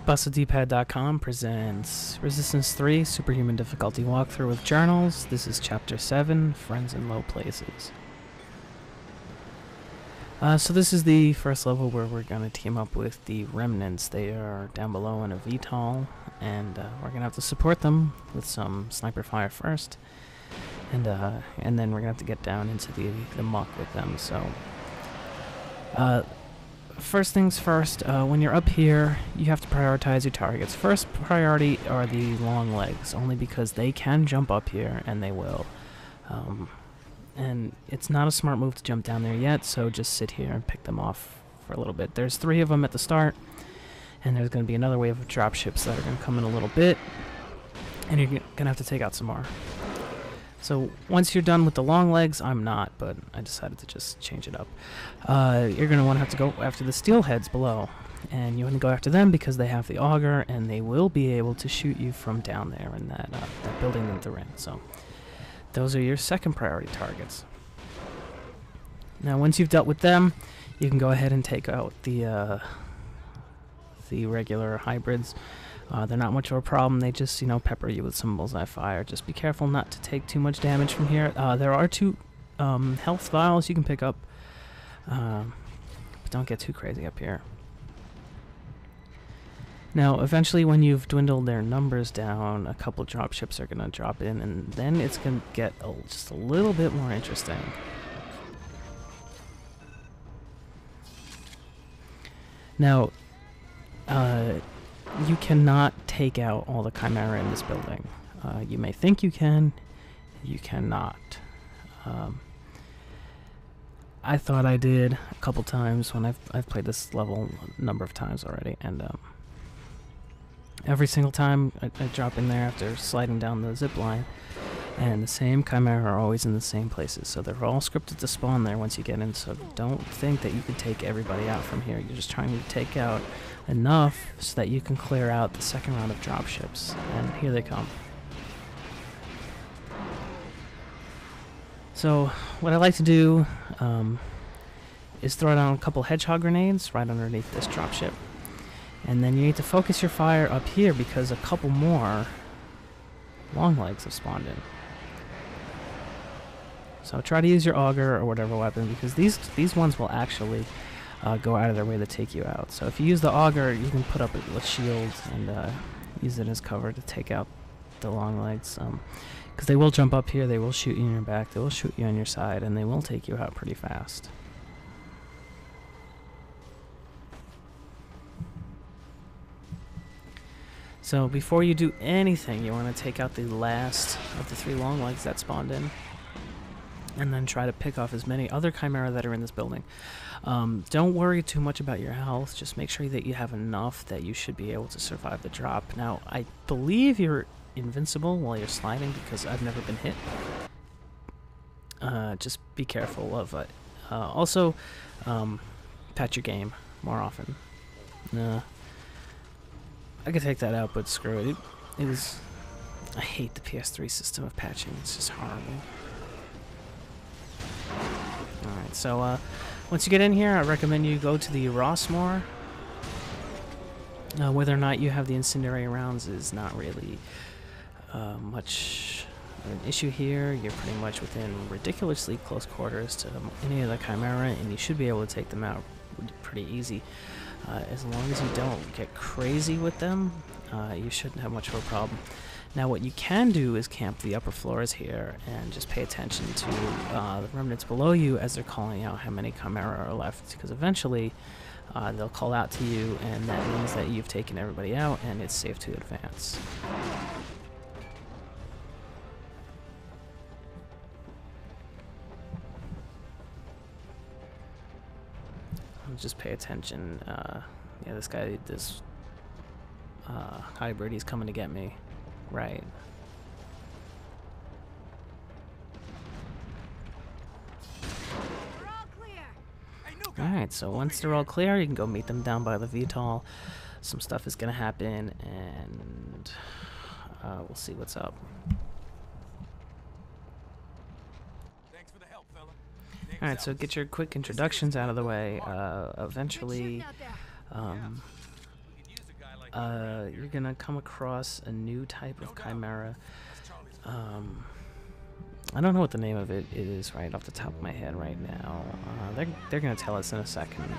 BustedDpad.com presents Resistance 3 Superhuman Difficulty Walkthrough with Journals. This is Chapter 7, Friends in Low Places. So this is the first level where we're going to team up with the Remnants. They are down below in a VTOL, and we're going to have to support them with some sniper fire first. And then we're going to have to get down into the muck with them. So, first things first, when you're up here, you have to prioritize your targets. First priority are the long legs, only because they can jump up here, and they will. And it's not a smart move to jump down there yet, so just sit here and pick them off for a little bit. There's 3 of them at the start, and there's going to be another wave of dropships that are going to come in a little bit, and you're going to have to take out some more. So once you're done with the long legs, I'm not, but I decided to just change it up. You're going to want to have to go after the steelheads below, and you want to go after them because they have the auger, and they will be able to shoot you from down there in that building that they're in. So those are your second priority targets. Now once you've dealt with them, you can go ahead and take out the regular hybrids. They're not much of a problem. They just, pepper you with some bullseye fire. Just be careful not to take too much damage from here. There are 2 health vials you can pick up, but don't get too crazy up here. Now, eventually, when you've dwindled their numbers down, a couple dropships are going to drop in, and then it's going to get just a little bit more interesting. Now, you cannot take out all the Chimera in this building. You may think you can, you cannot. I thought I did a couple times when I've played this level a number of times already, and every single time I drop in there after sliding down the zip line, and the same Chimera are always in the same places, so they're all scripted to spawn there once you get in, so don't think that you can take everybody out from here. You're just trying to take out enough so that you can clear out the second round of dropships, and here they come. So what I like to do is throw down a couple hedgehog grenades right underneath this dropship, and then you need to focus your fire up here because a couple more long legs have spawned in. So try to use your auger or whatever weapon, because these ones will actually go out of their way to take you out. So if you use the auger, you can put up a shield and use it as cover to take out the long legs. Because they will jump up here, they will shoot you in your back, they will shoot you on your side, and they will take you out pretty fast. So before you do anything, you want to take out the last of the 3 long legs that spawned in, and then try to pick off as many other Chimera that are in this building. Don't worry too much about your health, just make sure that you have enough that you should be able to survive the drop. Now, I believe you're invincible while you're sliding because I've never been hit. Just be careful of it. Also, patch your game more often. I could take that out, but screw it. It was... I hate the PS3 system of patching. It's just horrible. Alright, so once you get in here, I recommend you go to the Rossmore. Whether or not you have the incendiary rounds is not really much of an issue here. You're pretty much within ridiculously close quarters to any of the Chimera, and you should be able to take them out pretty easy. As long as you don't get crazy with them, you shouldn't have much of a problem. Now what you can do is camp the upper floors here and just pay attention to the remnants below you as they're calling out how many Chimera are left, because eventually they'll call out to you, and that means that you've taken everybody out and it's safe to advance. Just pay attention. Yeah, this guy, this hybrid, he's coming to get me. Right. Alright, so once they're all clear, you can go meet them down by the VTOL. Some stuff is going to happen, and we'll see what's up. Alright, so get your quick introductions out of the way. Eventually, you're gonna come across a new type of chimera. I don't know what the name of it is right off the top of my head right now. They're gonna tell us in a second.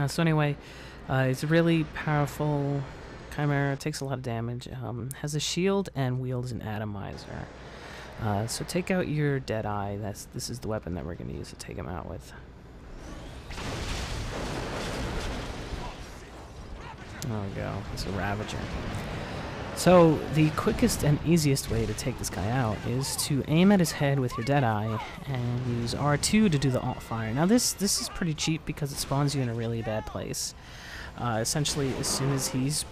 So anyway, it's a really powerful chimera. Takes a lot of damage. Has a shield and wields an atomizer. So take out your Deadeye. This is the weapon that we're gonna use to take him out with. There we go. It's a Ravager. So the quickest and easiest way to take this guy out is to aim at his head with your Deadeye and use R2 to do the alt fire. Now this is pretty cheap because it spawns you in a really bad place. Essentially, as soon as he's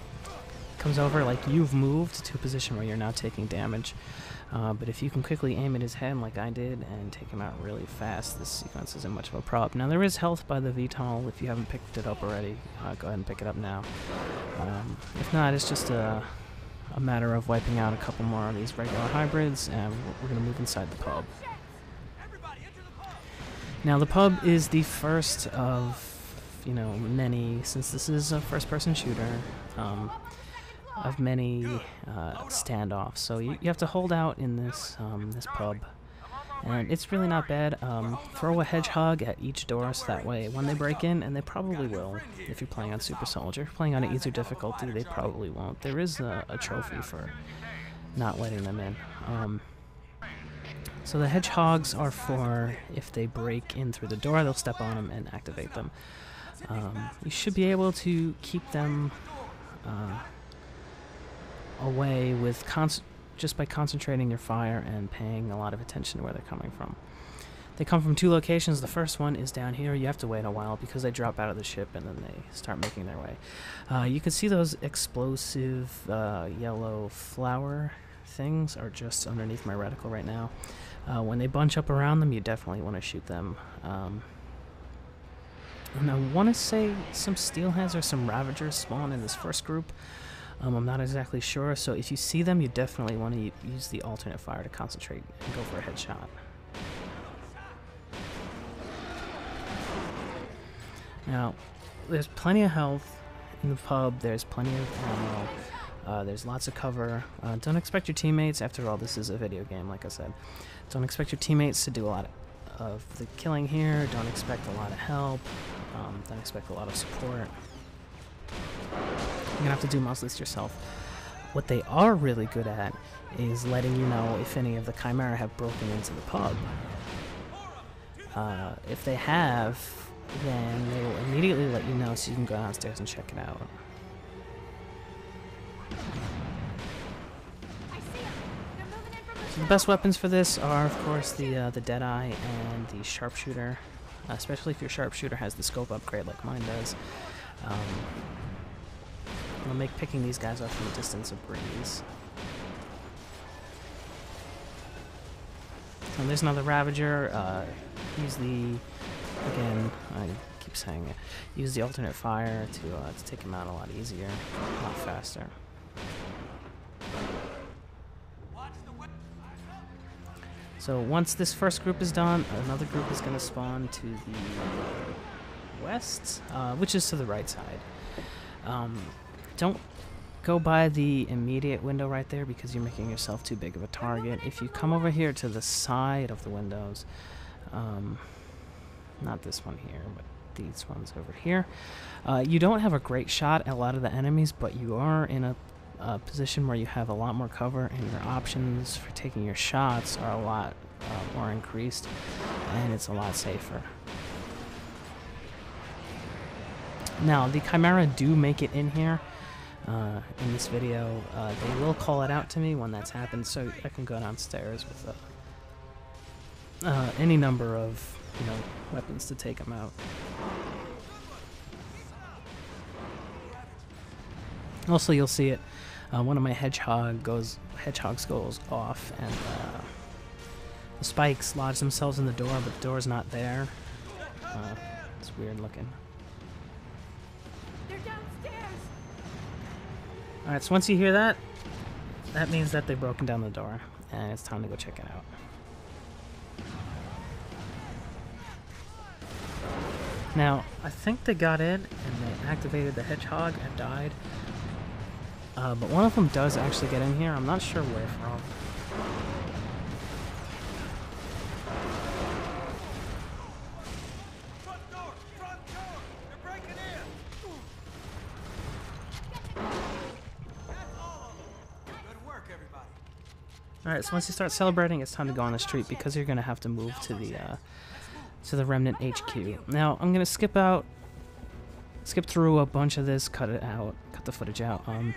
comes over, like, you've moved to a position where you're now taking damage. But if you can quickly aim at his head like I did and take him out really fast, this sequence isn't much of a problem. Now there is health by the VTOL. If you haven't picked it up already, go ahead and pick it up now. If not, it's just a matter of wiping out a couple more of these regular hybrids, and we're going to move inside the pub. Now the pub is the first of, you know, many, since this is a first-person shooter, of many standoffs. So you have to hold out in this this pub, and it's really not bad. Throw a hedgehog at each door, so that way when they break in, and they probably will if you're playing on Super Soldier. If you're playing on an easier difficulty, they probably won't. There is a trophy for not letting them in. So the hedgehogs are for if they break in through the door, they'll step on them and activate them. You should be able to keep them away with just by concentrating your fire and paying a lot of attention to where they're coming from. They come from two locations. The first one is down here. You have to wait a while because they drop out of the ship and then they start making their way. You can see those explosive yellow flower things are just underneath my reticle right now. When they bunch up around them, you definitely want to shoot them. And I want to say some steelheads or some ravagers spawn in this first group. I'm not exactly sure, so if you see them, you definitely want to use the alternate fire to concentrate and go for a headshot. Now, there's plenty of health in the pub, there's plenty of ammo, there's lots of cover. Don't expect your teammates, after all, this is a video game, like I said. Don't expect your teammates to do a lot of the killing here, don't expect a lot of help, don't expect a lot of support. You're gonna have to do most of this yourself. What they are really good at is letting you know if any of the Chimera have broken into the pub. If they have, then they will immediately let you know so you can go downstairs and check it out. So the best weapons for this are, of course, the Deadeye and the Sharpshooter, especially if your Sharpshooter has the scope upgrade like mine does. It'll make picking these guys off from a distance a breeze. And there's another Ravager. Use the, again, I keep saying it, use the alternate fire to take him out a lot easier, a lot faster. So once this first group is done, another group is going to spawn to the west, which is to the right side. Don't go by the immediate window right there because you're making yourself too big of a target. If you come over here to the side of the windows, not this one here, but these ones over here, you don't have a great shot at a lot of the enemies, but you are in a position where you have a lot more cover and your options for taking your shots are a lot more increased, and it's a lot safer. Now, the Chimera do make it in here. In this video, they will call it out to me when that's happened, so I can go downstairs with any number of, you know, weapons to take them out. Also, you'll see it. One of my hedgehogs goes off, and the spikes lodge themselves in the door, but the door's not there. It's weird looking. Alright, so once you hear that, that means that they've broken down the door, and it's time to go check it out. Now, I think they got in and they activated the hedgehog and died. But one of them does actually get in here. I'm not sure where from. Front door! Front door! They're breaking in! That's all of them! Good work, everybody. Alright, so once you start celebrating, it's time to go on the street because you're going to have to move to the Remnant HQ. Now, I'm going to skip through a bunch of this, cut the footage out. I'm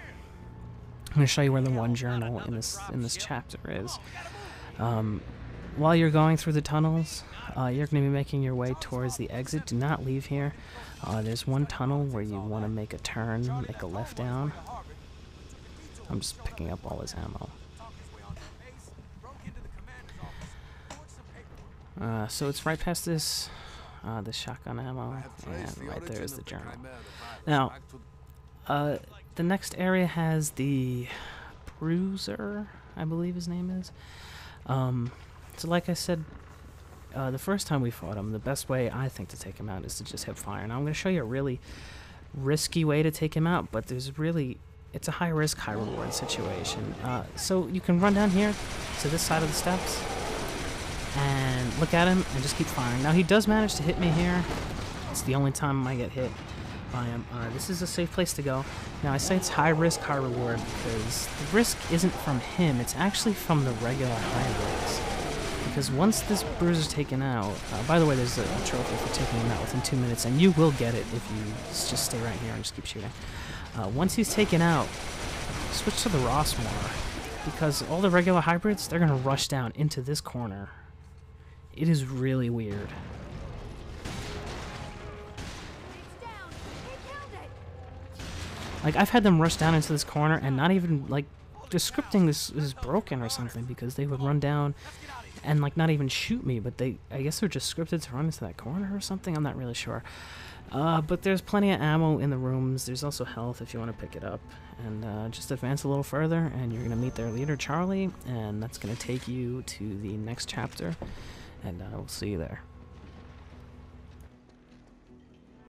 going to show you where the one journal in this chapter is. While you're going through the tunnels, you're going to be making your way towards the exit. Do not leave here. There's one tunnel where you want to make a turn, make a left down. I'm just picking up all his ammo. So it's right past this shotgun ammo, and right there is the journal. Now, the next area has the Bruiser, I believe his name is. So like I said, the first time we fought him, the best way I think to take him out is to just hip fire. Now I'm going to show you a really risky way to take him out, but it's a high risk, high reward situation. So you can run down here to this side of the steps and look at him and just keep firing. Now he does manage to hit me here. It's the only time I get hit by him. This is a safe place to go. Now I say it's high risk, high reward because the risk isn't from him, it's actually from the regular hybrids. Because once this bruiser's taken out, by the way, there's a trophy for taking him out within 2 minutes, and you will get it if you just stay right here and just keep shooting. Once he's taken out, switch to the Rossmore, because all the regular hybrids, they're going to rush down into this corner. It is really weird. Like, I've had them rush down into this corner and not even, like, the scripting is broken or something, because they would run down and, like, not even shoot me, but I guess they're just scripted to run into that corner or something. I'm not really sure. But there's plenty of ammo in the rooms. There's also health if you want to pick it up. And just advance a little further, and you're going to meet their leader, Charlie, and that's going to take you to the next chapter, and we'll see you there.